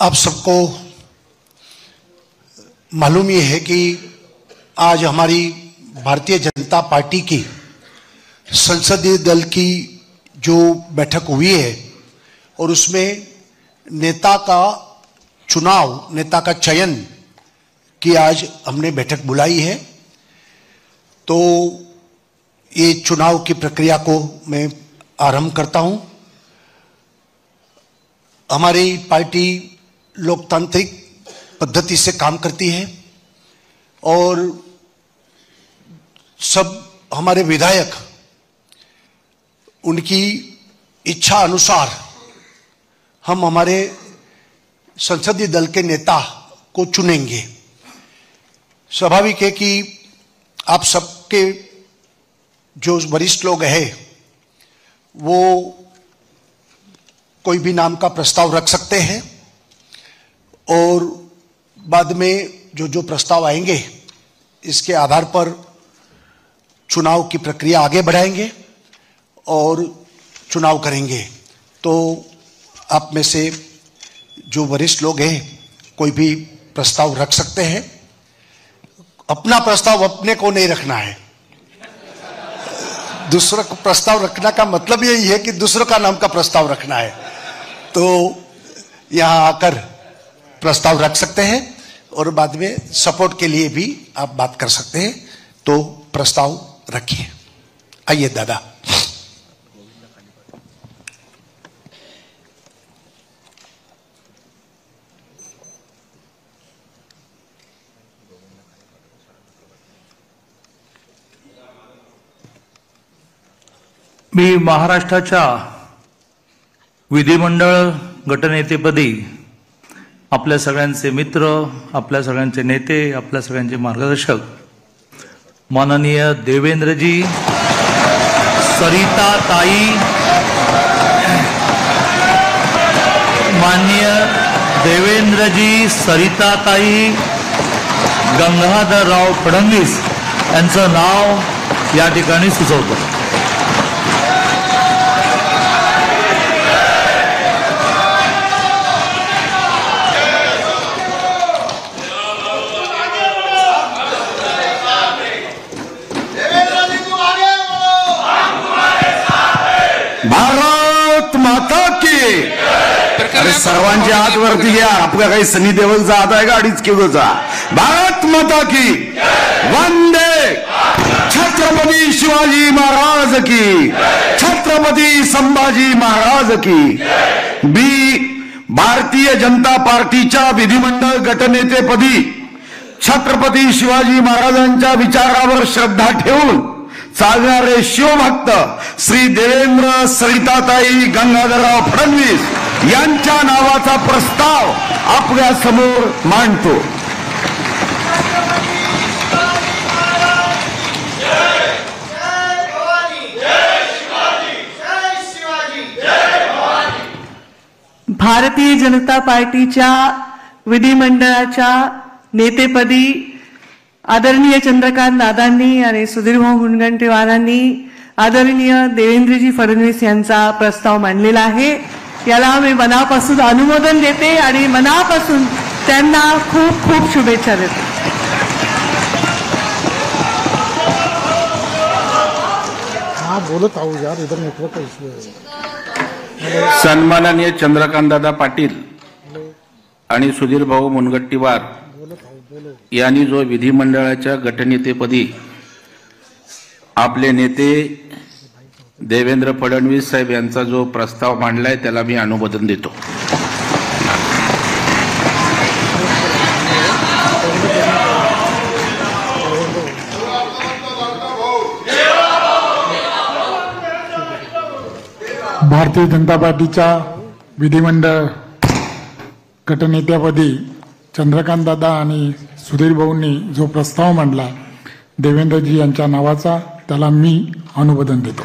आप सबको मालूम ही है कि आज हमारी भारतीय जनता पार्टी की संसदीय दल की जो बैठक हुई है और उसमें नेता का चुनाव, नेता का चयन की आज हमने बैठक बुलाई है। तो ये चुनाव की प्रक्रिया को मैं आरंभ करता हूं। हमारी पार्टी लोकतांत्रिक पद्धति से काम करती है और सब हमारे विधायक उनकी इच्छा अनुसार हम हमारे संसदीय दल के नेता को चुनेंगे। स्वाभाविक है कि आप सबके जो वरिष्ठ लोग हैं वो कोई भी नाम का प्रस्ताव रख सकते हैं और बाद में जो प्रस्ताव आएंगे इसके आधार पर चुनाव की प्रक्रिया आगे बढ़ाएंगे और चुनाव करेंगे। तो आप में से जो वरिष्ठ लोग हैं कोई भी प्रस्ताव रख सकते हैं। अपना प्रस्ताव अपने को नहीं रखना है, दूसरा को प्रस्ताव रखना का मतलब यही है कि दूसरों का नाम का प्रस्ताव रखना है। तो यहां आकर प्रस्ताव रख सकते हैं और बाद में सपोर्ट के लिए भी आप बात कर सकते हैं। तो प्रस्ताव रखिए। आइए दादा। मी महाराष्ट्राच्या विधिमंडळ गटनेतेपदी आपल्या सगळ्यांचे मित्र, आपल्या सगळ्यांचे नेते, आपल्या सगळ्यांचे मार्गदर्शक माननीय देवेंद्रजी, सरिताताई, माननीय देवेंद्रजी, सरिताताई, गंगाधरराव फडणवीस यांचं नाव या ठिकाणी सुचवतो। भारत माता की। अरे सर्वांचे हात वरती घ्या। आपल्या काही सनी देवलचा हात आहे का 2.5 किलोचा? भारत माता की। वंदे छत्रपती शिवाजी महाराज की, छत्रपती संभाजी महाराज की। भारतीय जनता पार्टीच्या विधिमंडळ गटनेतेपदी छत्रपती शिवाजी महाराजांच्या विचारावर श्रद्धा ठेवून चालणारे शिवभक्त श्री देवेंद्र सरिताताई गंगाधरराव फडणवीस यांच्या नावाचा प्रस्ताव आपल्या समोर मांडतो। भारतीय जनता पार्टीच्या विधिमंडळाच्या नेतेपदी आदरणीय चंद्रकांत दादांनी आणि सुधीरभाऊ मुनगंटीवारांनी आदरणीय देवेंद्रजी फडणवीस यांचा प्रस्ताव मांडलेला आहे। याला मी मनापासून अनुमोदन देते आणि मनापासून त्यांना खूप खूप शुभेच्छा देते। हाँ बोलत आहो यार, इधर नेटवर्क का इश्यू है। सन्माननीय चंद्रकांत दादा पाटील आणि सुधीरभाऊ मुनगंटीवार यांनी जो विधिमंडळाच्या गटनेतेपदी आपले नेते देवेंद्र फडणवीस साहेब यांचा जो प्रस्ताव मांडलाय त्याला मी अनुमोदन देतो। भारतीय जनता पार्टीच्या विधिमंडळ गटनेत्यापदी चंद्रकांत दादा आणि सुधीर भाऊंनी जो प्रस्ताव मांडला देवेंद्रजी यांच्या नावाचा, त्याला मी अनुमोदन देतो।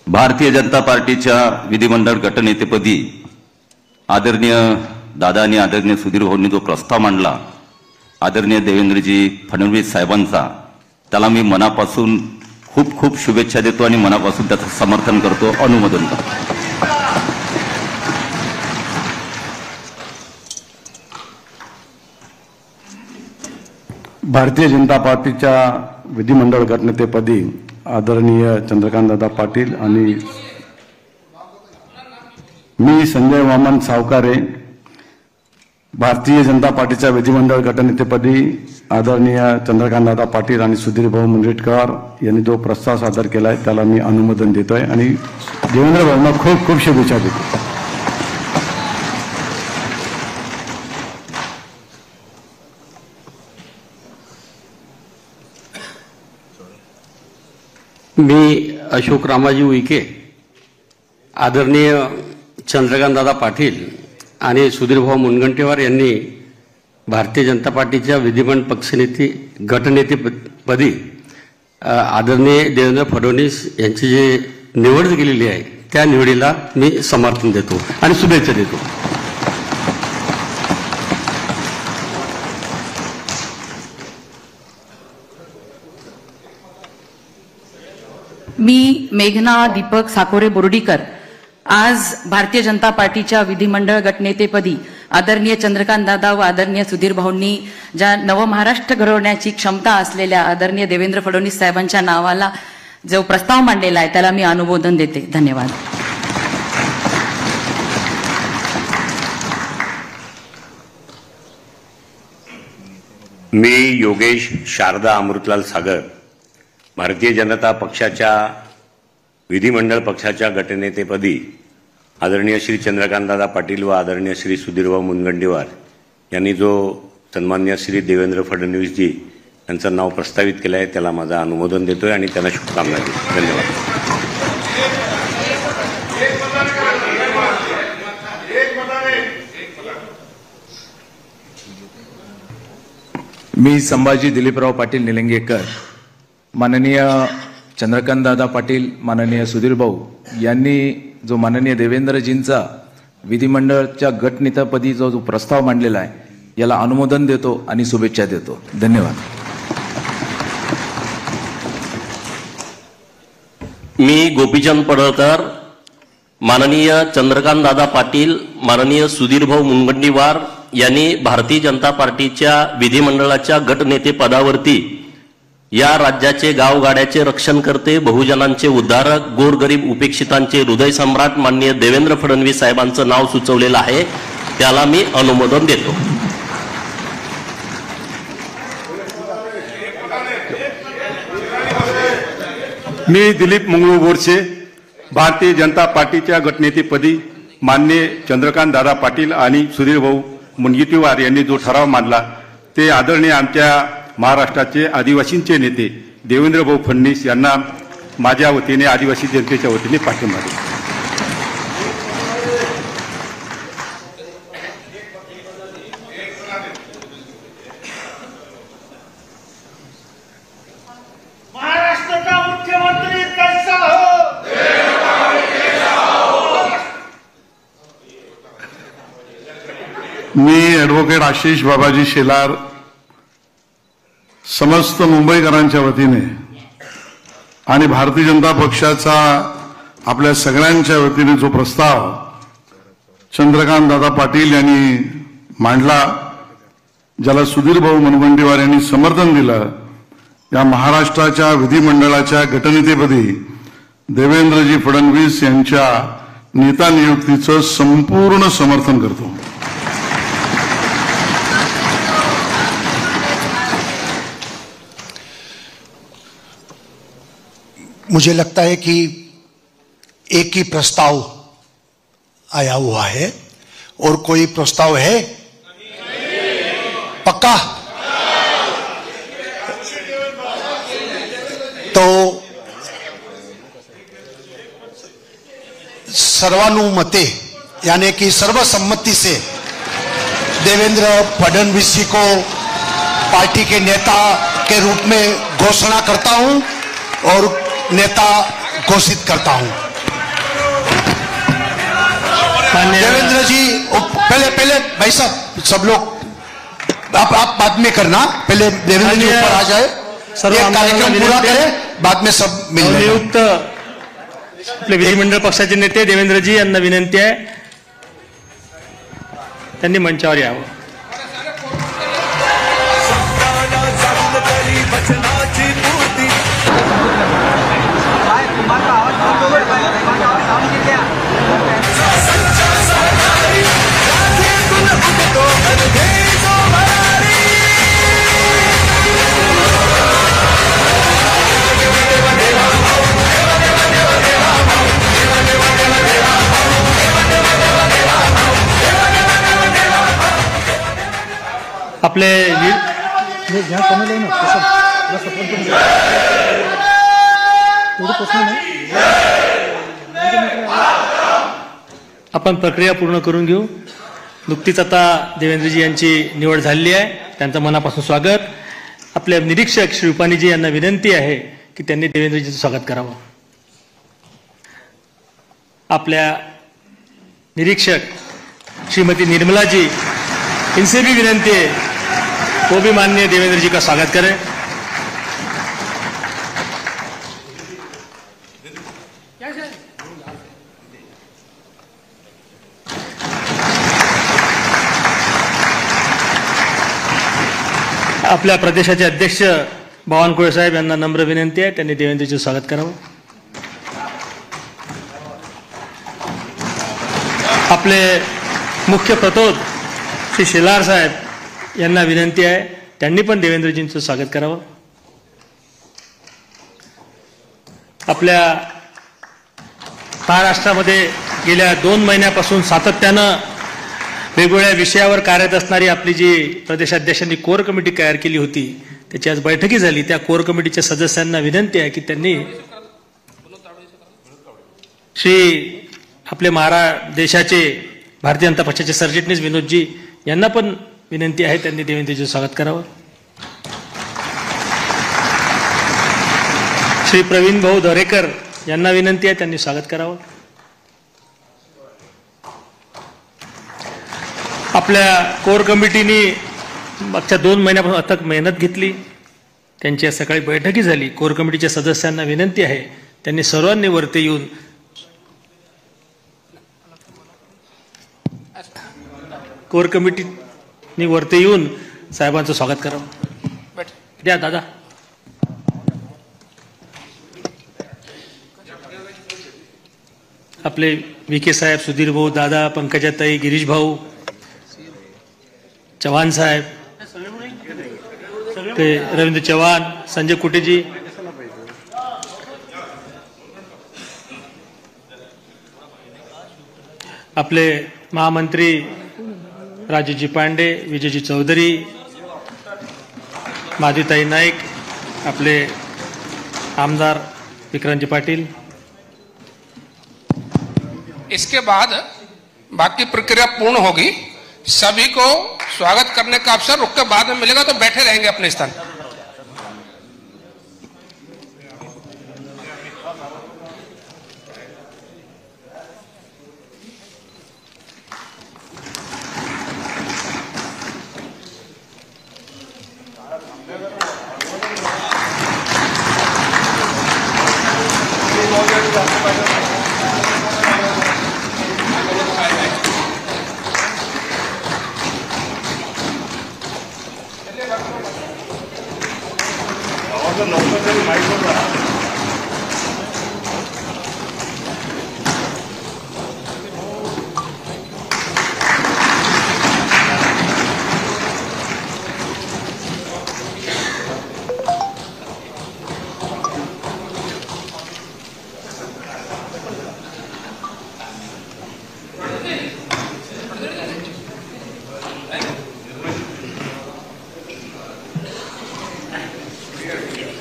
भारतीय जनता पार्टीच्या विधिमंडळ गटनेतेपदी आदरणीय दादा आणि आदरणीय सुधीर भाऊंनी जो प्रस्ताव मांडला आदरणीय देवेंद्रजी फडणवीस साहेबांचा, त्याला मी मनापासून खूप खूप शुभेच्छा देतो आणि मनापासून त्याचं समर्थन करतो, अनुमोदन करतो. भारतीय जनता पार्टीच्या विधिमंडळ गटनेतेपदी आदरणीय चंद्रकांतदादा पाटील आणि मी संजय वामन सावकारे, भारतीय जनता पार्टीच्या विधिमंडळ गटनेतेपदी आदरणीय चंद्रकांतदादा पाटील आणि सुधीर भाऊ मुनगंटीवार यांनी जो प्रस्ताव सादर केला आहे त्याला मी अनुमोदन देतोय आणि देवेंद्र भाऊंना खूप खूप शुभेच्छा देतो. मी अशोक रामाजी उईके, आदरणीय चंद्रकांतदादा पाटील आणि सुधीरभाऊ मुनगंटीवार यांनी भारतीय जनता पार्टीच्या विधिमंडळ पक्षनेते गटनेतेपदी आदरणीय देवेंद्र फडणवीस यांची जी निवड केलेली आहे त्या निवडीला मी समर्थन देतो आणि शुभेच्छा देतो. मी मेघना दीपक साकोरे बोर्डीकर आज भारतीय जनता पार्टीच्या विधिमंडळ गटनेतेपदी आदरणीय चंद्रकांतदादा व आदरणीय सुधीर भाऊंनी ज्या नवमहाराष्ट्र घडवण्याची क्षमता असलेल्या आदरणीय देवेंद्र फडणवीस साहेबांच्या नावाला जो प्रस्ताव मांडलेला आहे त्याला मी अनुमोदन देते. धन्यवाद. मी योगेश शारदा अमृतलाल सागर, भारतीय जनता पक्षाच्या विधिमंडळ पक्षाच्या गटनेतेपदी आदरणीय श्री चंद्रकांतदादा पाटील व आदरणीय श्री सुधीरभाऊ मुनगंटीवार यांनी जो सन्मान्य श्री देवेंद्र फडणवीसजी यांचं नाव प्रस्तावित केलं आहे त्याला माझं अनुमोदन देतोय आणि त्यांना शुभकामना देतो. धन्यवाद. मी संभाजी दिलीपराव पाटील निलंगेकर, माननीय चंद्रकांतदादा पाटील, माननीय सुधीर भाऊ यांनी जो माननीय देवेंद्रजींचा विधिमंडळाच्या गटनेतेपदी जो प्रस्ताव मांडलेला आहे याला अनुमोदन देतो आणि शुभेच्छा देतो. धन्यवाद. मी गोपीचंद पडळकर, माननीय चंद्रकांतदादा पाटील, माननीय सुधीरभाऊ मुनगंटीवार यांनी भारतीय जनता पार्टीच्या विधिमंडळाच्या गटनेते पदावरती या राज्याचे गावगाड्याचे रक्षण करते, बहुजनांचे उद्धारक, गोरगरीब उपेक्षितांचे हृदय सम्राट माननीय देवेंद्र फडणवीस साहेबांचं नाव सुचवलेलं आहे त्याला मी अनुमोदन देतो. मी दिलीप मंगळू बोरसे, भारतीय जनता पार्टीच्या गटनेतेपदी माननीय चंद्रकांतदादा पाटील आणि सुधीरभाऊ मुनगंटीवार यांनी जो ठराव मांडला ते आदरणीय आमच्या महाराष्ट्राचे आदिवासींचे नेते देवेंद्रभाऊ फडणवीस यांना माझ्या वतीने, आदिवासी जनतेच्या वतीने पाठिंबा देतो. महाराष्ट्र का मुख्यमंत्री कैसा हो? मी ॲडव्होकेट आशिष बाबाजी शेलार, समस्त मुंबईकरांच्या वतीने आणि भारतीय जनता पक्षाचा आपल्या सगळ्यांच्या वतीने जो प्रस्ताव चंद्रकांतदादा पाटील यांनी मांडला, ज्याला सुधीरभाऊ मुनगंटीवार यांनी समर्थन दिलं, या महाराष्ट्राच्या विधिमंडळाच्या गटनेतेपदी देवेंद्रजी फडणवीस यांच्या नेता नियुक्तीचं संपूर्ण समर्थन करतो. मुझे लगता है कि एक ही प्रस्ताव आया हुआ है और कोई प्रस्ताव है? पक्का? तो सर्वानुमते यानी कि सर्वसम्मति से देवेंद्र फडणवीस जी को पार्टी के नेता के रूप में घोषणा करता हूं और नेता घोषित करता हूं. देवेंद्र जी, पहले भाई साहब सब लोग आप बाद में करना, पहले देवेंद्र जी ऊपर आ जाए. सर्व एक आमदारांना कार्यक्रम पूरा विनंती आहे. करें, बाद में सब मिल लेंगे। नवनियुक्त आपले विधिमंडळ पक्षाचे नेते देवेंद्रजी यांना विनंती आहे त्यांनी मंचावर यावं. आपले आपण प्रक्रिया पूर्ण करून घेऊ. नुकतीच आता देवेंद्रजी यांची निवड झालेली आहे, त्यांचं मनापासून स्वागत. आपले निरीक्षक श्री रुपानीजी यांना विनंती आहे की त्यांनी देवेंद्रजीचं स्वागत करावं. आपल्या निरीक्षक श्रीमती निर्मलाजी इनसे भी विनंती है वो भी माननीय देवेंद्र जी का स्वागत करें. आपल्या प्रदेशाचे अध्यक्ष बावनकुळे साहेब यांना नम्र विनंती आहे त्यांनी देवेंद्रजीचं स्वागत करावं. आपले मुख्य प्रतोद श्री शेलार साहेब यांना विनंती आहे त्यांनी पण देवेंद्रजींचं स्वागत करावं. आपल्या महाराष्ट्रामध्ये गेल्या 2 महिन्यापासून सातत्यानं वेगवेगळ्या विषयावर कार्यरत असणारी आपली जी प्रदेशाध्यक्षांनी कोर कमिटी तयार केली होती त्याची आज बैठकी झाली. त्या कोर कमिटीच्या सदस्यांना विनंती आहे की त्यांनी श्री आपले देशाचे भारतीय जनता पक्षाचे सरचिटणीस विनोदजी यांना पण विनंती आहे त्यांनी देवेंद्रजीचं स्वागत करावं. श्री प्रवीण भाऊ दरेकर यांना विनंती आहे त्यांनी स्वागत करावं. आपल्या कोर कमिटीने मागच्या 2 महिन्यापासून अथक मेहनत घेतली. त्यांची आज सकाळी बैठकी झाली. कोर कमिटीच्या सदस्यांना विनंती आहे त्यांनी सर्वांनी वरती येऊन कोर कमिटीने वरती येऊन साहेबांचं स्वागत करावं. द्या दादा. आपले विखे साहेब, सुधीर भाऊ, दादा, पंकजाताई, गिरीश भाऊ, चव्हाण साहेब, ते रवींद्र चव्हाण, संजय कुटेजी, आपले महामंत्री राजूजी पांडे, विजयजी चौधरी, माधुताई नाईक, आपले आमदार विक्रांतजी पाटील. इसके बाद बाकी प्रक्रिया पूर्ण होगी. सभी को स्वागत करने का अवसर रुक के बाद में मिलेगा, तो बैठे रहेंगे अपने स्थान.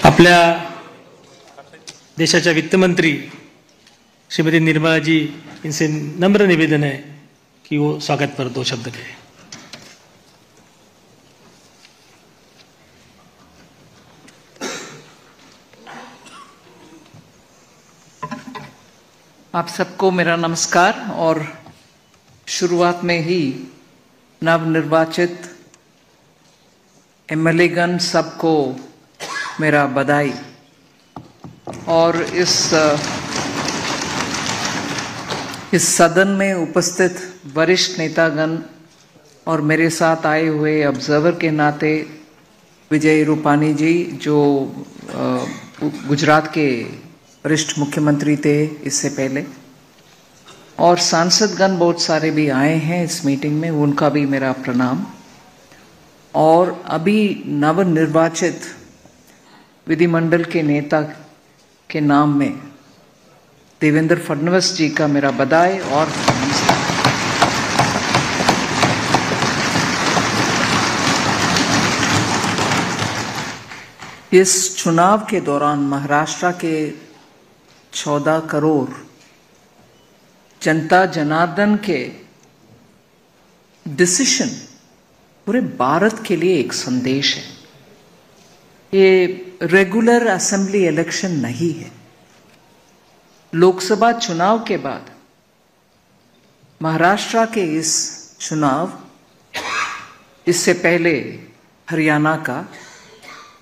आपल्या देशाच्या वित्तमंत्री श्रीमती निर्मलाजी इनसे नम्र निवेदन है कि वो स्वागत पर 2 शब्द कहें. आप सबको मेरा नमस्कार. और शुरुआत में ही नवनिर्वाचित एमएलए गण सबको मेरा बधाई। और इस सदन में उपस्थित वरिष्ठ नेतागण और मेरे साथ आए हुए ऑब्जर्वर के नाते विजय रूपानी जी, जो गुजरात के वरिष्ठ मुख्यमंत्री थे इससे पहले, और सांसदगण बहुत सारे भी आए हैं इस मीटिंग में, उनका भी मेरा प्रणाम। और अभी नवनिर्वाचित विधिमंडल के नेता के नाम में देवेंद्र फडणवीस जी का मेरा बधाई और नमस्कार। इस चुनाव के दौरान महाराष्ट्र के 14 करोड़ जनता जनार्दन के डिसीजन पूरे भारत के लिए एक संदेश है। ये रेगुलर असेंबली इलेक्शन नहीं है। लोकसभा चुनाव के बाद महाराष्ट्र के इस चुनाव, इससे पहले हरियाणा का,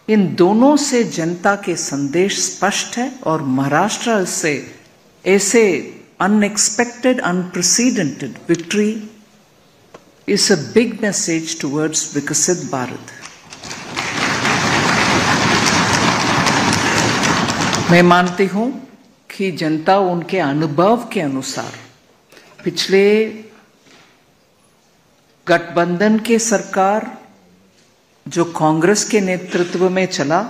इन दोनों से जनता के संदेश स्पष्ट है और महाराष्ट्र से ऐसे unexpected, unprecedented victory is a big message towards विकसित भारत। मैं मानती हूं कि जनता उनके अनुभव के अनुसार पिछले गठबंधन के सरकार जो कांग्रेस के नेतृत्व में चला,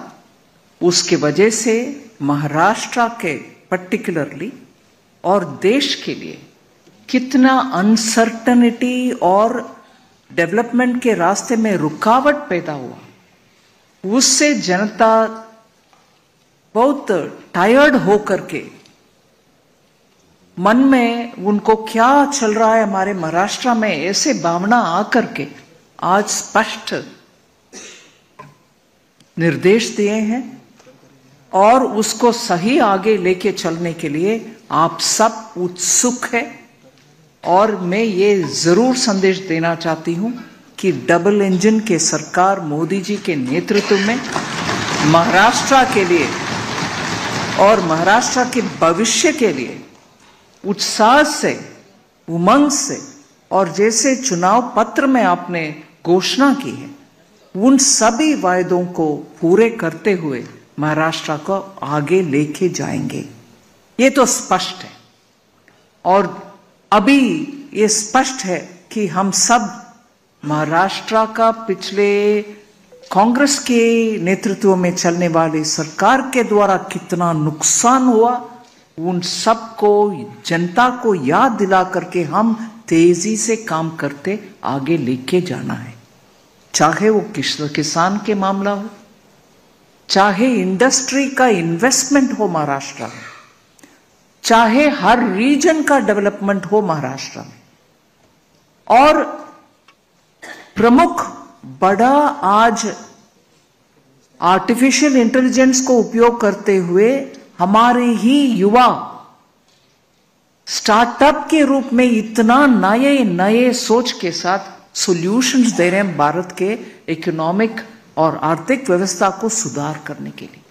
उसके वजह से महाराष्ट्र के पर्टिकुलरली और देश के लिए कितना अनसर्टनिटी और डेवलपमेंट के रास्ते में रुकावट पैदा हुआ, उससे जनता बहुत टायर्ड होकर के मन में उनको क्या चल रहा है हमारे महाराष्ट्र में, ऐसे भावना आकर के आज स्पष्ट निर्देश दिए हैं और उसको सही आगे लेके चलने के लिए आप सब उत्सुक हैं। और मैं ये जरूर संदेश देना चाहती हूं कि डबल इंजन के सरकार मोदी जी के नेतृत्व में महाराष्ट्र के लिए और महाराष्ट्र के भविष्य के लिए उत्साह से, उमंग से, और जैसे चुनाव पत्र में आपने घोषणा की है, उन सभी वायदों को पूरे करते हुए महाराष्ट्र को आगे लेके जाएंगे। ये तो स्पष्ट है। और अभी ये स्पष्ट है कि हम सब महाराष्ट्र का पिछले कांग्रेस के नेतृत्व में चलने वाली सरकार के द्वारा कितना नुकसान हुआ, उन सबको जनता को याद दिला करके हम तेजी से काम करते आगे लेके जाना है। चाहे वो किसान के मामला हो, चाहे इंडस्ट्री का इन्वेस्टमेंट हो महाराष्ट्र में, चाहे हर रीजन का डेवलपमेंट हो महाराष्ट्र में। और प्रमुख बड़ा आज आर्टिफिशियल इंटेलिजेंस को उपयोग करते हुए हमारे ही युवा स्टार्टअप के रूप में इतना नए नए सोच के साथ सॉल्यूशंस दे रहे हैं भारत के इकोनॉमिक और आर्थिक व्यवस्था को सुधार करने के लिए।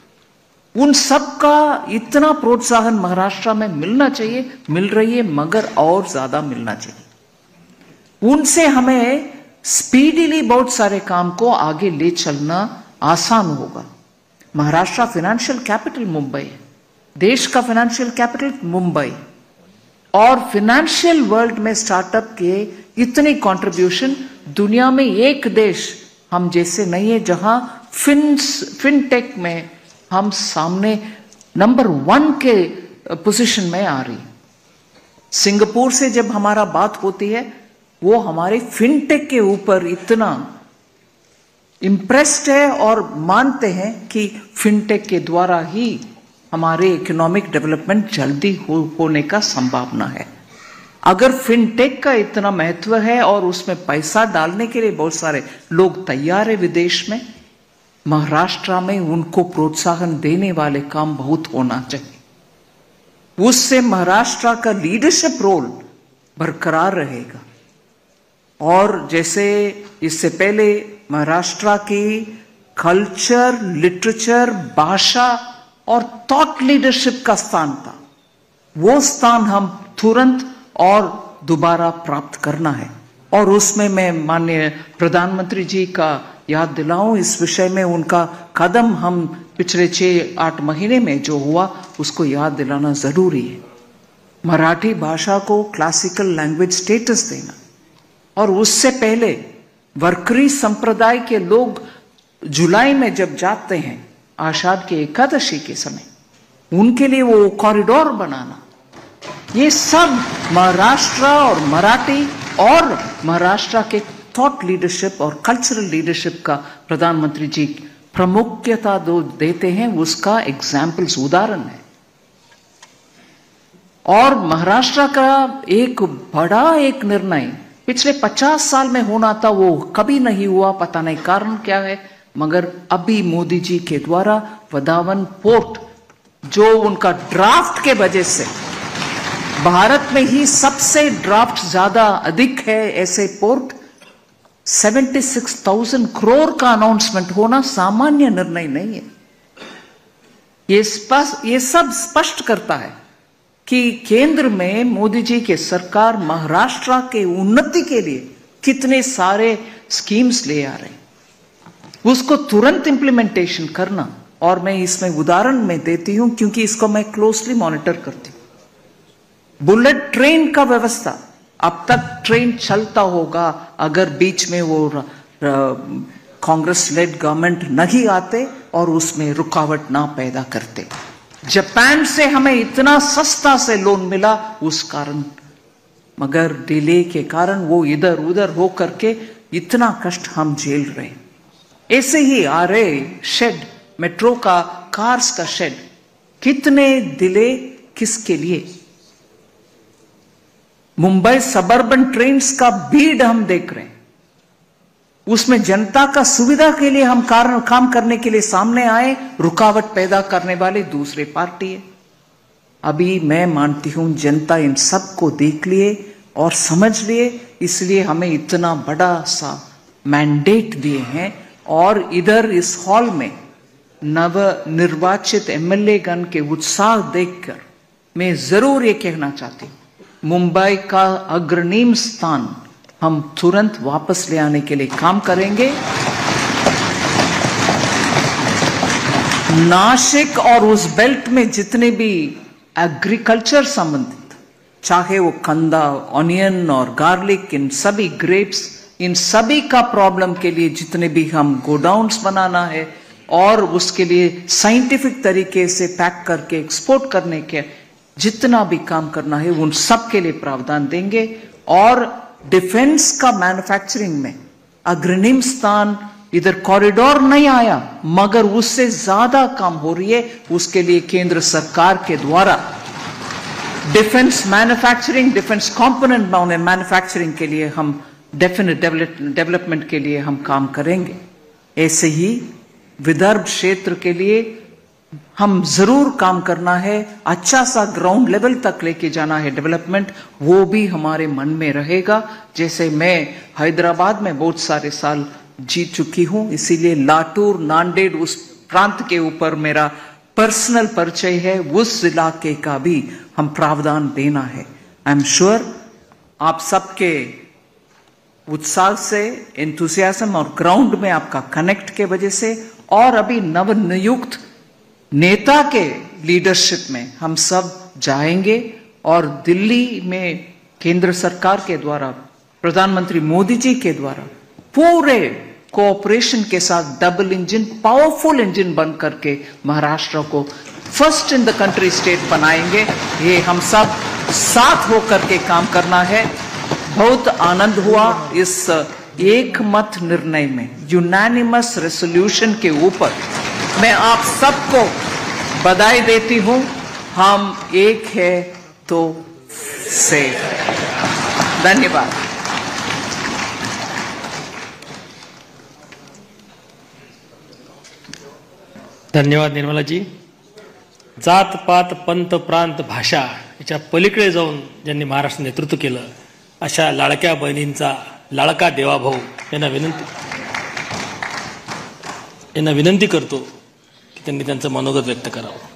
उन सब का इतना प्रोत्साहन महाराष्ट्र में मिलना चाहिए, मिल रही है, मगर और ज्यादा मिलना चाहिए। उनसे हमें स्पीडीली बहुत सारे काम को आगे ले चलना आसान होगा। महाराष्ट्र फाइनेंशियल कैपिटल मुंबई है, देश का फाइनेंशियल कैपिटल मुंबई, और फाइनेंशियल वर्ल्ड में स्टार्टअप के इतनी कंट्रीब्यूशन दुनिया में एक देश हम जैसे नहीं है जहां फिनटेक में हम सामने नंबर 1 के पोजीशन में आ रही। सिंगापुर से जब हमारा बात होती है, वो हमारे फिनटेक के ऊपर इतना इम्प्रेस्ड है और मानते हैं कि फिनटेक के द्वारा ही हमारे इकोनॉमिक डेवलपमेंट जल्दी होने का संभावना है। अगर फिनटेक का इतना महत्व है और उसमें पैसा डालने के लिए बहुत सारे लोग तैयार है विदेश में, महाराष्ट्र में उनको प्रोत्साहन देने वाले काम बहुत होना चाहिए। उससे महाराष्ट्र का लीडरशिप रोल बरकरार रहेगा। और जैसे इससे पहले महाराष्ट्र की कल्चर, लिटरेचर, भाषा और थॉट लीडरशिप का स्थान था। वो स्थान हम तुरंत और दोबारा प्राप्त करना है। और उसमें मैं माननीय प्रधानमंत्री जी का याद दिलाऊं, इस विषय में उनका कदम हम पिछले 6-8 महीने में जो हुआ उसको याद दिलाना जरूरी है। मराठी भाषा को क्लासिकल लैंग्वेज स्टेटस देना, और उससे पहले वरकरी संप्रदाय के लोग जुलाई में जब जाते हैं आषाढ़ के एकादशी के समय, उनके लिए वो कॉरिडोर बनाना, ये सब महाराष्ट्र और मराठी और महाराष्ट्र के थॉट लीडरशिप और कल्चरल लीडरशिप का प्रधानमंत्री जी प्रमुखता देते हैं, उसका एग्जाम्पल्स उदाहरण है। और महाराष्ट्र का एक बड़ा निर्णय पिछले 50 साल में होना था, वो कभी नहीं हुआ, पता नहीं कारण क्या है, मगर अभी मोदी जी के द्वारा वधावन पोर्ट, जो उनका ड्राफ्ट के वजह से भारत में ही सबसे ड्राफ्ट ज्यादा अधिक है ऐसे पोर्ट, 76,000 करोड़ का अनाउंसमेंट होना सामान्य निर्णय नहीं है। ये सब स्पष्ट करता है कि केंद्र में मोदी जी के सरकार महाराष्ट्र के उन्नति के लिए कितने सारे स्कीम्स ले आ रहे हैं, उसको तुरंत इंप्लीमेंटेशन करना। और मैं इसमें उदाहरण में देती हूं क्योंकि इसको मैं क्लोजली मॉनिटर करती हूं। बुलेट ट्रेन का व्यवस्था, अब तक ट्रेन चलता होगा अगर बीच में वो कांग्रेस लेड गवर्नमेंट नहीं आते और उसमें रुकावट ना पैदा करते। जापान से हमें इतना सस्ता से लोन मिला उस कारण, मगर डिले के कारण वो इधर उधर हो करके इतना कष्ट हम झेल रहे हैं। ऐसे ही आ रहे शेड, मेट्रो का, कार्स का शेड, कितने डिले किसके लिए? मुंबई सबर्बन ट्रेन्स का भीड़ हम देख रहे हैं, उसमें जनता का सुविधा के लिए हम काम करने के लिए सामने आए, रुकावट पैदा करने वाले दूसरे पार्टी है। अभी मैं मानती हूं जनता इन सब को देख लिए और समझ लिए, इसलिए हमें इतना बड़ा सा मैंडेट दिए हैं। और इधर इस हॉल में नव निर्वाचित एमएलए गण के उत्साह देखकर मैं जरूर ये कहना चाहती हूं, मुंबई का अग्रणी स्थान हम तुरंत वापस ले आने के लिए काम करेंगे। नासिक और उस बेल्ट में जितने भी एग्रीकल्चर संबंधित, चाहे वो कंदा, ऑनियन और गार्लिक, इन सभी ग्रेप्स, इन सभी का प्रॉब्लम के लिए जितने भी हम गोडाउन्स बनाना है और उसके लिए साइंटिफिक तरीके से पैक करके एक्सपोर्ट करने के जितना भी काम करना है, उन सब के लिए प्रावधान देंगे। और डिफेंस का मैन्युफैक्चरिंग में अग्रणी स्थान, इधर कॉरिडोर नहीं आया मगर उससे ज्यादा काम हो रही है, उसके लिए केंद्र सरकार के द्वारा defence manufacturing, defence component manufacturing के लिए हम डेफिनेट डेवलपमेंट के लिए हम काम करेंगे। ऐसे ही विदर्भ क्षेत्र के लिए हम जरूर काम करना है, अच्छा सा ग्राउंड लेवल तक लेके जाना है डेवलपमेंट, वो भी हमारे मन में रहेगा। जैसे मैं हैदराबाद में बहुत सारे साल जी चुकी हूं, इसीलिए लातूर, नांदेड़ उस प्रांत के ऊपर मेरा पर्सनल परिचय है, उस इलाके का भी हम प्रावधान देना है। आई एम श्योर आप सबके उत्साह से, एंथुसियाज्म और ग्राउंड में आपका कनेक्ट के वजह से और अभी नवनियुक्त नेता के लीडरशिप में हम सब जाएंगे और दिल्ली में केंद्र सरकार के द्वारा, प्रधानमंत्री मोदी जी के द्वारा पूरे कोऑपरेशन के साथ डबल इंजन, पावरफुल इंजन बन करके महाराष्ट्र को first in the country state बनाएंगे। ये हम सब साथ होकर के काम करना है। बहुत आनंद हुआ इस एक मत निर्णय में, यूनानिमस रेसोल्यूशन के ऊपर। मैं आप सबको बधाई देती हूं। हम एक है तो सेफ है। धन्यवाद। धन्यवाद निर्मला जी। जात पात पंत प्रांत भाषा याच्या पलीकडे जाऊन ज्यांनी महाराष्ट्र नेतृत्व केलं अशा लाडक्या बहिणींचा लाडका देवाभाऊ यांना विनंती। यांना विनंती करतो की त्यांनी त्यांचं मनोगत व्यक्त करावं.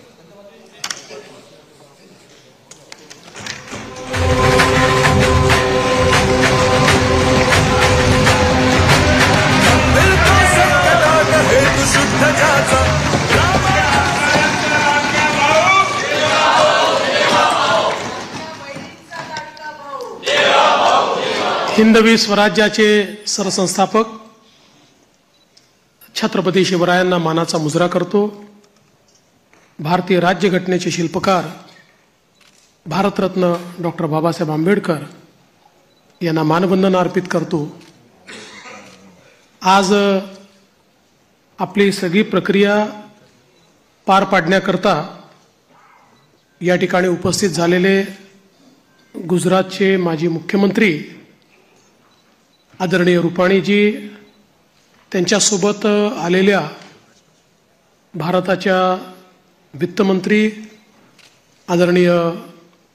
हिंदवी स्वराज्याचे सरसंस्थापक छत्रपती शिवरायांना मानाचा मुजरा करतो. भारतीय राज्यघटनेचे शिल्पकार भारतरत्न डॉक्टर बाबासाहेब आंबेडकर यांना मानवंदना अर्पित करतो. आज आपली सगळी प्रक्रिया पार पाडण्याकरता या ठिकाणी उपस्थित झालेले गुजरातचे माजी मुख्यमंत्री आदरणीय रुपाणीजी, त्यांच्यासोबत आलेल्या भारताच्या वित्तमंत्री आदरणीय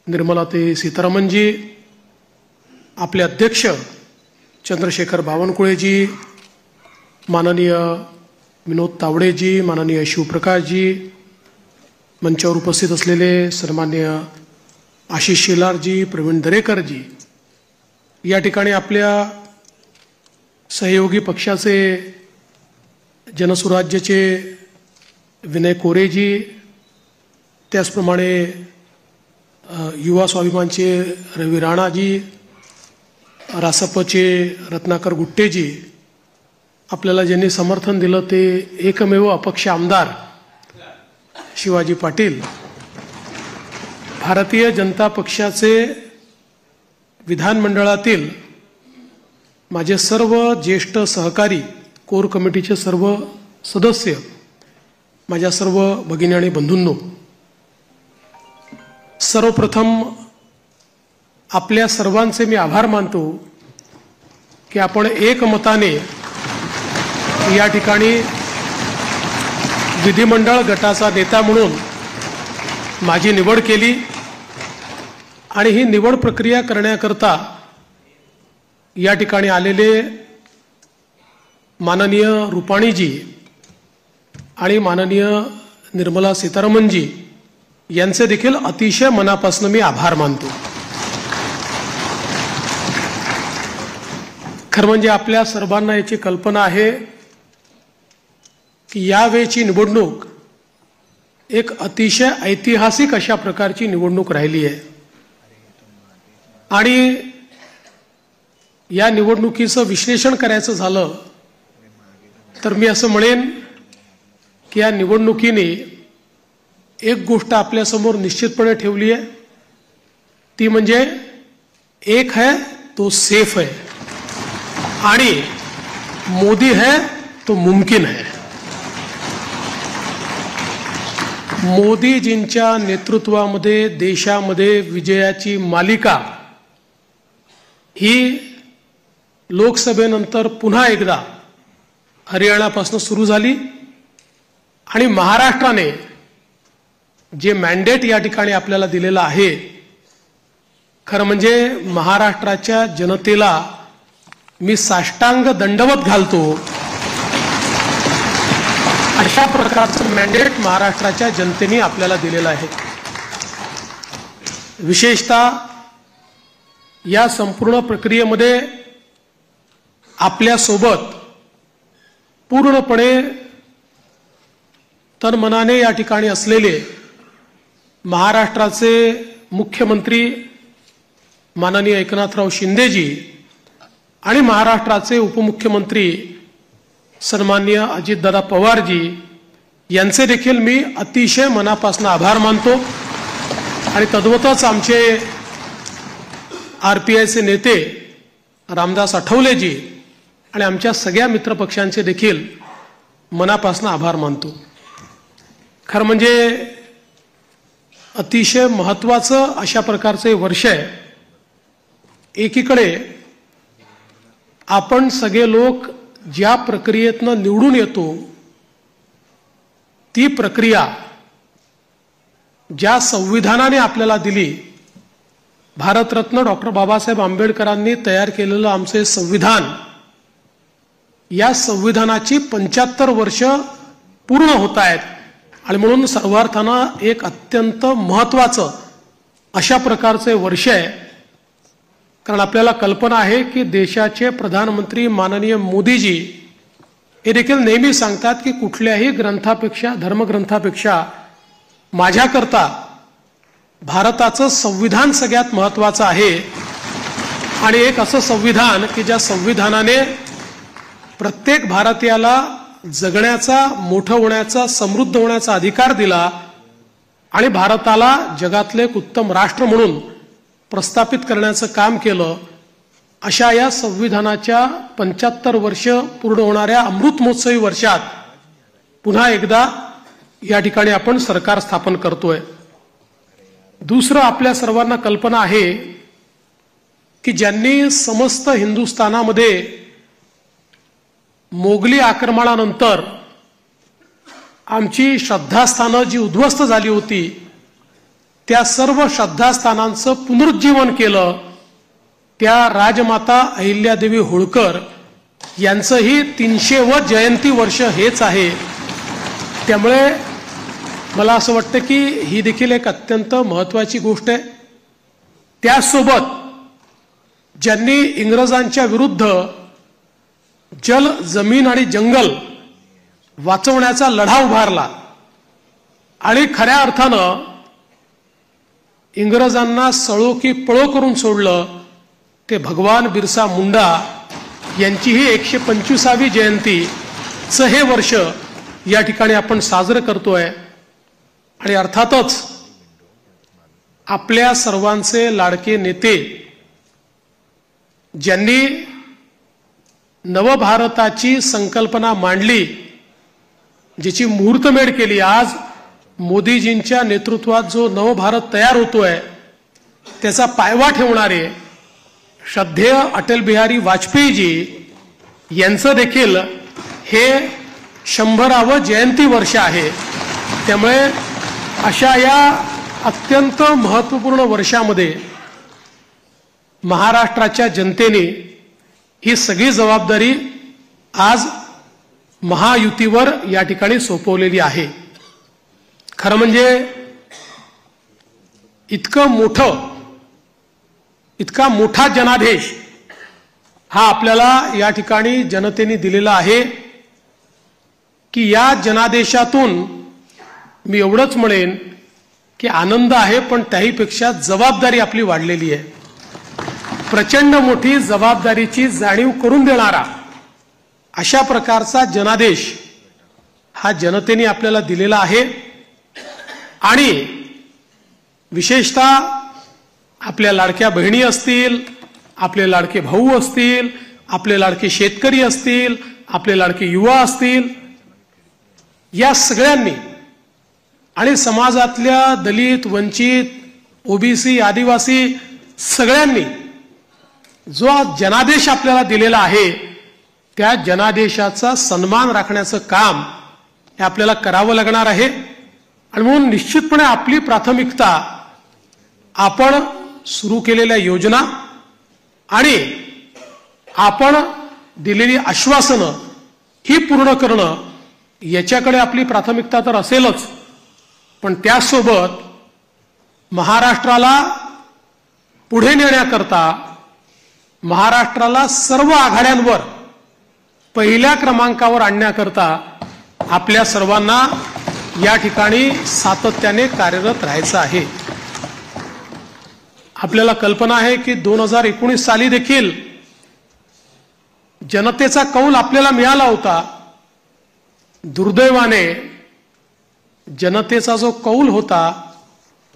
निर्मलाताई सीतारामनजी, आपले अध्यक्ष चंद्रशेखर बावनकुळेजी, माननीय विनोद तावडेजी, माननीय शिवप्रकाशजी, मंचावर उपस्थित असलेले सन्माननीय आशिष शेलारजी, प्रवीण दरेकरजी, या ठिकाणी आपल्या सहयोगी पक्षाचे जनसुराज्याचे विनय कोरेजी, त्याचप्रमाणे युवा स्वाभिमानचे रवी राणाजी, रासपचे रत्नाकर गुट्टेजी, आपल्याला ज्यांनी समर्थन दिलं ते एकमेव अपक्ष आमदार शिवाजी पाटील, भारतीय जनता पक्षाचे विधानमंडळातील माझे सर्व ज्येष्ठ सहकारी, कोर कमिटीचे सर्व सदस्य, माझ्या सर्व भगिनी आणि बंधूंनो, सर्वप्रथम आपल्या सर्वांचे मी आभार मानतो की आपण एकमताने या ठिकाणी विधिमंडळ गटाचा नेता म्हणून माझी निवड केली आणि ही निवड प्रक्रिया करण्याकरता या ठिकाणी आलेले माननीय रुपाणीजी आणि माननीय निर्मला सीतारामनजी यांचे देखील अतिशय मनापासून मी आभार मानतो. खरं म्हणजे आपल्या सर्वांना याची कल्पना आहे की यावेळची निवडणूक एक अतिशय ऐतिहासिक अशा प्रकारची निवडणूक राहिली आहे आणि या निवडणुकीचं विश्लेषण करायचं झालं तर मी असं म्हणेन की या निवडणुकीने एक गोष्ट आपल्यासमोर निश्चितपणे ठेवली आहे, ती म्हणजे एक है तो सेफ है आणि मोदी है तो मुमकिन है. मोदीजींच्या नेतृत्वामध्ये देशामध्ये विजयाची मालिका ही लोकसभेनंतर पुन्हा एकदा हरियाणापासून सुरू झाली आणि महाराष्ट्राने जे मॅन्डेट या ठिकाणी आपल्याला दिलेलं आहे, खरं म्हणजे महाराष्ट्राच्या जनतेला मी साष्टांग दंडवत घालतो. अशा प्रकारचं मॅन्डेट महाराष्ट्राच्या जनतेने आपल्याला दिलेलं आहे. विशेषतः या संपूर्ण प्रक्रियेमध्ये आपल्यासोबत पूर्णपणे तनमनाने या ठिकाणी असलेले महाराष्ट्राचे मुख्यमंत्री माननीय एकनाथराव शिंदेजी आणि महाराष्ट्राचे उपमुख्यमंत्री सन्माननीय अजितदादा पवारजी यांचे देखील मी अतिशय मनापासून आभार मानतो. आणि तद्वतच आमचे आरपीआयचे नेते रामदास आठवलेजी आणि आमच्या सगळ्या मित्रपक्षांचे देखील मनापासून आभार मानतो. खरं म्हणजे अतिशय महत्त्वाचं अशा प्रकारचे वर्ष आहे. एकीकडे आपण सगळे लोक ज्या प्रक्रियेतनं निवडून येतो ती प्रक्रिया ज्या संविधानाने आपल्याला दिली, भारतरत्न डॉक्टर बाबासाहेब आंबेडकरांनी तयार केलेलं आमचे संविधान, या संविधानाची 75 वर्ष पूर्ण होत आहेत आणि म्हणून सर्वार्थानं एक अत्यंत महत्वाचं अशा प्रकारचे वर्ष आहे. कारण आपल्याला कल्पना आहे की देशाचे प्रधानमंत्री माननीय मोदीजी हे देखील नेहमी सांगतात की कुठल्याही ग्रंथापेक्षा धर्मग्रंथापेक्षा माझ्याकरता भारताचं संविधान सगळ्यात महत्वाचं आहे आणि एक असं संविधान की ज्या संविधानाने प्रत्येक भारतीयाला जगण्याचा, मोठं होण्याचा, समृद्ध होण्याचा अधिकार दिला आणि भारताला जगातले एक उत्तम राष्ट्र म्हणून प्रस्थापित करण्याचं काम केलं. अशा या संविधानाच्या 75 वर्ष पूर्ण होणाऱ्या अमृत महोत्सवी वर्षात पुन्हा एकदा या ठिकाणी आपण सरकार स्थापन करतोय. दुसरं, आपल्या सर्वांना कल्पना आहे की ज्यांनी समस्त हिंदुस्थानामध्ये मोगली आक्रमणानंतर आमची श्रद्धास्थानं जी उद्ध्वस्त झाली होती त्या सर्व श्रद्धास्थानांचं पुनरुज्जीवन केलं, त्या राजमाता अहिल्यादेवी होळकर यांचंही 300व जयंती वर्ष हेच आहे. त्यामुळे मला असं वाटतं की ही देखील एक अत्यंत महत्वाची गोष्ट आहे. त्यासोबत ज्यांनी इंग्रजांच्या विरुद्ध जल, जमीन आणि जंगल वाचवण्याचा लढा उभारला आणि खऱ्या अर्थानं इंग्रजांना सळो की पळो करून सोडलं, ते भगवान बिरसा मुंडा यांचीही 125वी जयंतीचं हे वर्ष या ठिकाणी आपण साजरं करतोय. आणि अर्थातच आपल्या सर्वांचे लाडके नेते ज्यांनी नवभारताची संकल्पना मांडली, जिची मुहूर्तमेढ केली, आज मोदीजींच्या नेतृत्वात जो नवभारत तयार होतोय त्याचा पायवा ठेवणारे श्रद्धेय अटल बिहारी वाजपेयीजी यांचं देखील हे 100वे जयंती वर्ष आहे. त्यामुळे अशा या अत्यंत महत्त्वपूर्ण वर्षामध्ये महाराष्ट्राच्या जनतेने ही सगळी जबाबदारी आज महायुतीवर या ठिकाणी सोपवलेली आहे. खरं म्हणजे इतका मोठा जनादेश हा आपल्याला या ठिकाणी जनतेने दिलेला आहे की या जनादेशातून मी एवढंच म्हणेन की आनंद आहे, पण त्याहीपेक्षा जबाबदारी आपली वाढलेली आहे. प्रचंड मोठी जबाबदारीची जाणीव करून देणारा अशा प्रकारचा जनादेश हा जनतेने आपल्याला दिलेला आहे. आणि विशेषतः आपल्या लाडक्या बहिणी असतील, आपले लाडके भाऊ असतील, आपले लाडके शेतकरी असतील, आपले लाडके युवा असतील, या सगळ्यांनी आणि समाजातल्या दलित, वंचित, ओबीसी, आदिवासी सगळ्यांनी जो जनादेश आपल्याला दिलेला आहे त्या जनादेशाचा सन्मान राखण्याचं काम हे आपल्याला करावं लागणार आहे. आणि म्हणून निश्चितपणे आपली प्राथमिकता आपण सुरू केलेल्या योजना आणि आपण दिलेली आश्वासनं ही पूर्ण करणं याच्याकडे आपली प्राथमिकता तर असेलच, पण त्यासोबत महाराष्ट्राला पुढे नेण्याकरता, महाराष्ट्राला सर्व आघाड्यांवर पहिल्या क्रमांकावर आणण्याकरता आपल्या सर्वांना या ठिकाणी सातत्याने कार्यरत राहायचं आहे. आपल्याला कल्पना आहे की 2019 साली देखील जनतेचा कौल आपल्याला मिळाला होता. दुर्दैवाने जनतेचा जो कौल होता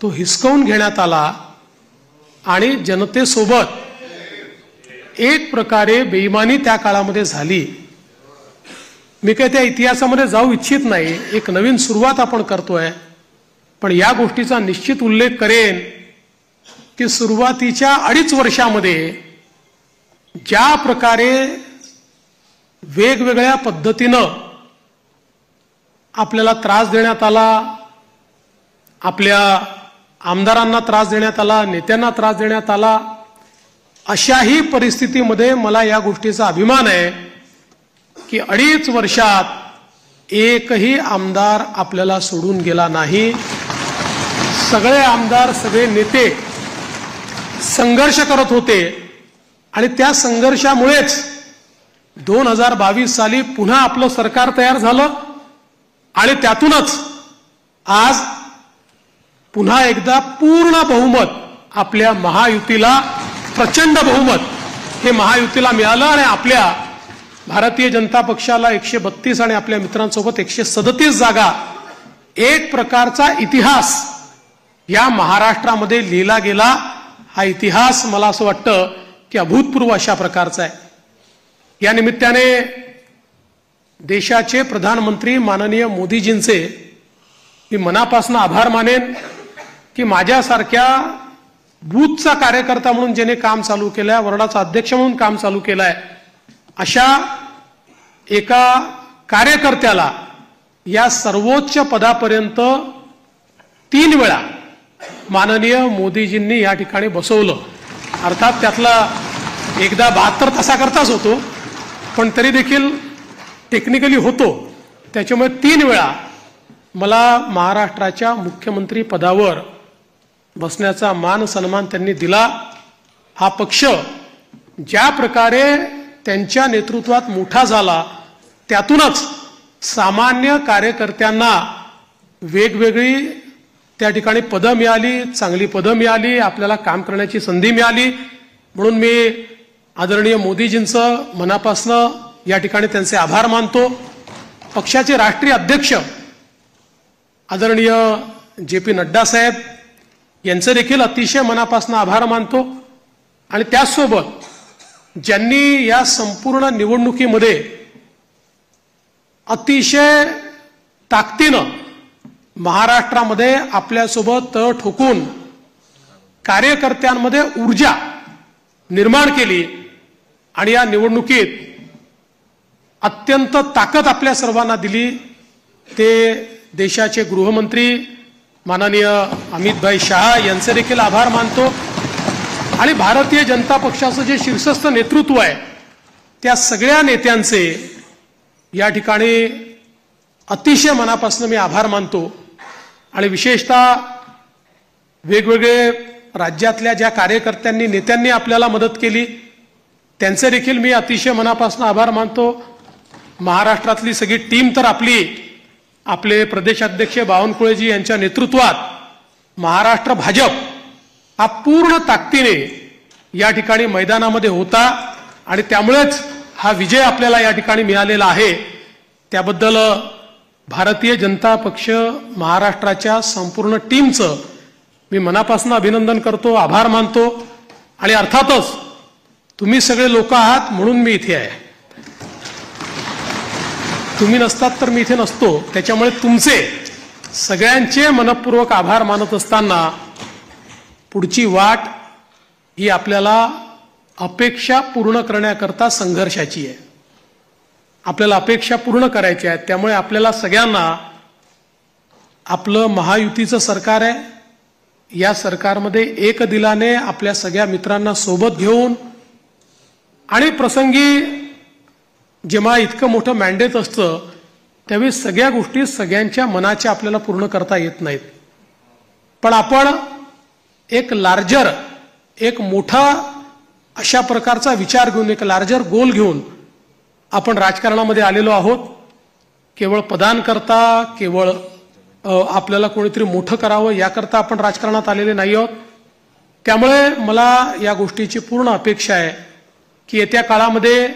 तो हिसकावून घेण्यात आला आणि जनतेसोबत एक प्रकारे बेईमानी त्या काळामध्ये झाली. मी काही त्या इतिहासामध्ये जाऊ इच्छित नाही, एक नवीन सुरुवात आपण करतोय, पण या गोष्टीचा निश्चित उल्लेख करेन की सुरुवातीच्या 2.5 वर्षामध्ये ज्या प्रकारे वेगवेगळ्या पद्धतीनं आपल्याला त्रास देण्यात आला, आपल्या आमदारांना त्रास देण्यात आला, नेत्यांना त्रास देण्यात आला, अशाही परिस्थितीमध्ये मला या गोष्टीचा अभिमान आहे की 2.5 वर्षात एकही आमदार आपल्याला सोडून गेला नाही. सगळे आमदार, सगळे नेते संघर्ष करत होते आणि त्या संघर्षामुळेच 2022 साली पुन्हा आपलं सरकार तयार झालं आणि त्यातूनच आज पुन्हा एकदा पूर्ण बहुमत आपल्या महायुतीला, प्रचंड बहुमत हे महायुतीला मिळालं आणि आपल्या भारतीय जनता पक्षाला 132 आणि आपल्या मित्रांसोबत 137 जागा, एक प्रकारचा इतिहास या महाराष्ट्रामध्ये लिहिला गेला. हा इतिहास मला असं वाटतं की अभूतपूर्व अशा प्रकारचा आहे. या निमित्ताने देशाचे प्रधानमंत्री माननीय मोदीजींचे मी मनापासून आभार मानेन की माझ्यासारख्या बूथचा कार्यकर्ता म्हणून ज्याने काम चालू केलंय, वॉर्डाचा अध्यक्ष म्हणून काम चालू केलंय, अशा एका कार्यकर्त्याला या सर्वोच्च पदापर्यंत 3 वेळा माननीय मोदीजींनी या ठिकाणी बसवलं. अर्थात त्यातला एकदा 72 तासाकरताच होतो, पण तरी देखील टेक्निकली होतो. त्याच्यामुळे 3 वेळा मला महाराष्ट्राच्या मुख्यमंत्री पदावर बसण्याचा मान सन्मान त्यांनी दिला. हा पक्ष ज्या प्रकारे त्यांच्या नेतृत्वात मोठा झाला, त्यातूनच सामान्य कार्यकर्त्यांना वेगवेगळी त्या ठिकाणी पदं मिळाली, चांगली पदं मिळाली, आपल्याला काम करण्याची संधी मिळाली. म्हणून मी आदरणीय मोदीजींचं मनापासून या ठिकाणी त्यांचे आभार मानतो. पक्षाचे राष्ट्रीय अध्यक्ष आदरणीय JP नड्डा साहेब यांचे देखील अतिशय मनापासून आभार मानतो. आणि त्याचसोबत ज्यांनी या संपूर्ण निवडणुकीमध्ये अतिशय ताकदीनं महाराष्ट्रामध्ये आपल्यासोबत तळ ठोकून कार्यकर्त्यांमध्ये ऊर्जा निर्माण केली आणि या निवडणुकीत अत्यंत ताकद आपल्या सर्वांना दिली, ते देशाचे गृहमंत्री माननीय अमितभाई शहा यांचे देखील आभार मानतो. आणि भारतीय जनता पक्षाचं जे शीर्षस्थ नेतृत्व आहे त्या सगळ्या नेत्यांचे या ठिकाणी अतिशय मनापासून मी आभार मानतो. आणि विशेषतः वेगवेगळे राज्यातल्या ज्या कार्यकर्त्यांनी, नेत्यांनी आपल्याला मदत केली त्यांचे देखील मी अतिशय मनापासून आभार मानतो. महाराष्ट्रातली सगळी टीम तर आपले प्रदेशाध्यक्ष बावनकुळेजी यांच्या नेतृत्वात महाराष्ट्र भाजप हा पूर्ण ताकदीने या ठिकाणी मैदानामध्ये होता आणि त्यामुळेच हा विजय आपल्याला या ठिकाणी मिळालेला आहे. त्याबद्दल भारतीय जनता पक्ष महाराष्ट्राच्या संपूर्ण टीमचं मी मनापासून अभिनंदन करतो, आभार मानतो. आणि अर्थातच तुम्ही सगळे लोक आहात म्हणून मी इथे आहे. तुम्ही नसतात तर मी इथे नसतो. त्याच्यामुळे तुमचे सगळ्यांचे मनपूर्वक आभार मानत असताना पुढची वाट ही आपल्याला अपेक्षा पूर्ण करण्याकरता संघर्षाची आहे. आपल्याला अपेक्षा पूर्ण करायच्या आहेत. त्यामुळे आपल्याला सगळ्यांना आपलं महायुतीचं सरकार आहे, या सरकारमध्ये एक दिलाने आपल्या सगळ्या मित्रांना सोबत घेऊन आणि प्रसंगी जेव्हा इतकं मोठं मॅन्डेट असतं त्यावेळी सगळ्या गोष्टी सगळ्यांच्या मनाच्या आपल्याला पूर्ण करता येत नाहीत. पण आपण एक लार्जर, एक मोठा अशा प्रकारचा विचार घेऊन, एक लार्जर गोल घेऊन आपण राजकारणामध्ये आलेलो आहोत. केवळ पदांकरता, केवळ आपल्याला कोणीतरी मोठं करावं याकरता आपण राजकारणात आलेले नाही आहोत. त्यामुळे मला या गोष्टीची पूर्ण अपेक्षा आहे की येत्या काळामध्ये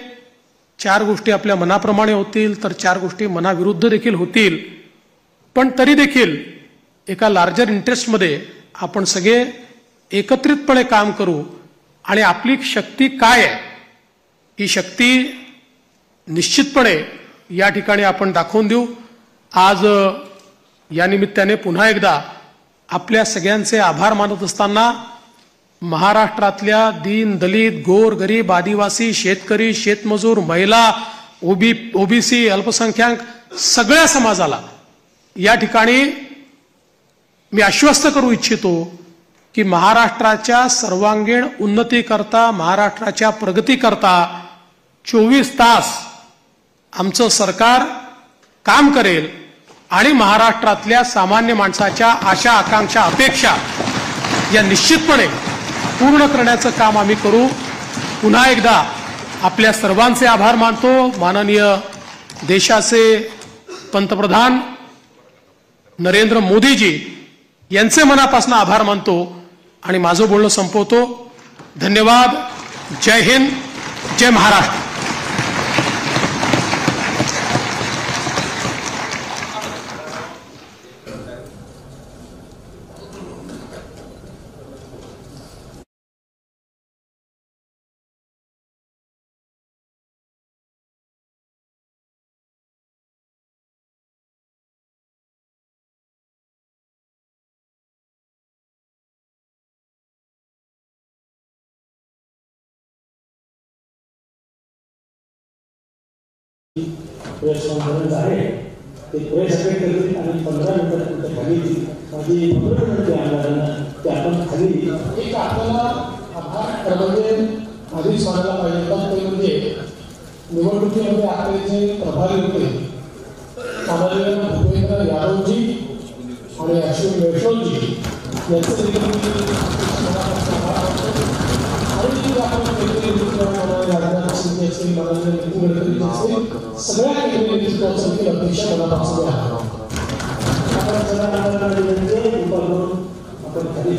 4 गोष्टी आपल्या मनाप्रमाणे होतील तर 4 गोष्टी मनाविरुद्ध देखील होतील. पण तरी देखील एका लार्जर इंटरेस्टमध्ये आपण सगळे एकत्रितपणे काम करू आणि आपली शक्ती काय आहे ही शक्ती निश्चितपणे या ठिकाणी आपण दाखवून देऊ. आज या निमित्ताने पुन्हा एकदा आपल्या सगळ्यांचे आभार मानत असताना महाराष्ट्रातल्या दीन, दलित, गोर, गरीब, आदिवासी, शेतकरी, शेतमजूर, महिला, ओबीसी, अल्पसंख्याक सगळ्या समाजाला या ठिकाणी मी आश्वस्त करू इच्छितो की महाराष्ट्राच्या सर्वांगीण उन्नतीकरता, महाराष्ट्राच्या प्रगतीकरता 24 तास आमचं सरकार काम करेल आणि महाराष्ट्रातल्या सामान्य माणसाच्या आशा आकांक्षा अपेक्षा या निश्चितपणे पूर्ण करण्याचं काम आम्ही करू. पुन्हा एकदा आपल्या सर्वांचे आभार मानतो. माननीय देशाचे पंतप्रधान नरेंद्र मोदीजी यांचे मनापासून आभार मानतो आणि माझं बोलणं संपवतो. धन्यवाद. जय हिंद, जय महाराष्ट्र. प्रेस कॉन्फरन्स आहे ते प्रेस अटेंड करतील आणि 15 मिनिटात खाली माझी 15 मिनिटे आम्हाला ते आपण खाली एक आपल्याला आभार म्हणजे आधीच म्हणायला पाहिजे होता. ते म्हणजे निवडणुकीमध्ये आपले जे प्रभारी होते माननीय भूपेंद्र यादवजी आणि अश्विन वैष्णवजी यांचं देखील सगळ्या केंद्रीय नेतृत्वाची अपेक्षा मनापासून आहे. आपण खाली